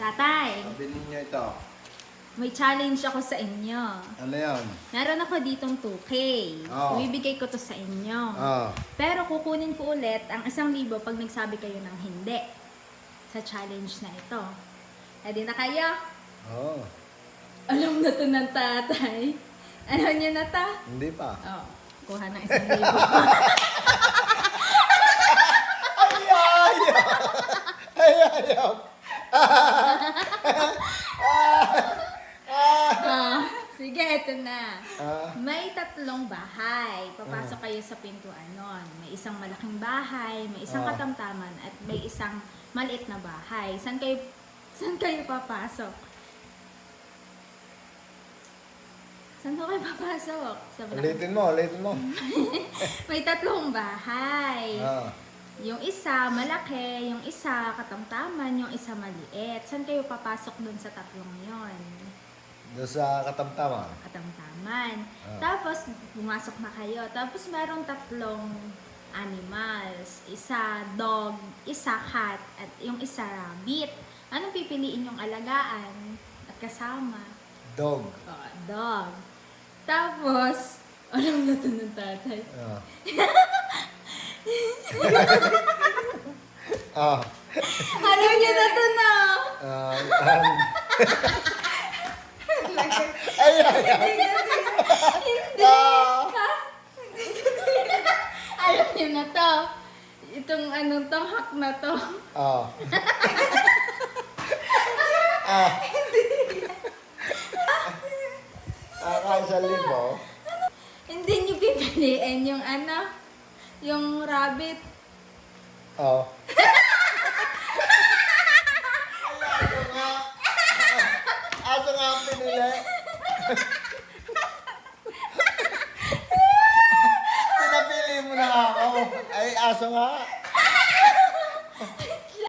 Tatay, Sabi ninyo ito. may challenge ako sa inyo. Ano yan? Meron ako ditong 2K. Oo. Ibibigay ko to sa inyo. Ah. Pero kukunin ko ulit ang 1,000 pag nagsabi kayo ng hindi sa challenge na ito. Ready na kayo? Oo. Alam na to ng tatay. Alam niyo na to? Hindi pa. Oh, kuha ng 1,000. Ayaw! Sige, eto na. Ah. May 3 bahay. Papasok kayo sa pintuan nun. May isang malaking bahay, may isang katamtaman, at may isang maliit na bahay. Saan kayo papasok? Saan kayo papasok? Sa Ulitin mo. May 3 bahay. Ah. Yung isa malaki, yung isa katamtaman, yung isa maliit. Saan kayo papasok dun sa 3 yon? Doon sa katamtaman. Katamtaman. Tapos, pumasok na kayo. Tapos, merong 3 animals. Isa dog, isa cat, at yung isa rabbit. Anong pipiliin yung alagaan at kasama? Dog. Oh, dog. Tapos, alam na to ng tatay. Ah. Ah. Alam niya na to na! Hindi! Ha? Alam niyo na to. Itong anong to, hack na to. Ah. Ah. Kahit 1,000. Hindi niyo pipiliin yung yung rabbit. Oh. Aso nga ang pinili. Pinapili mo na ako. Ay, aso nga.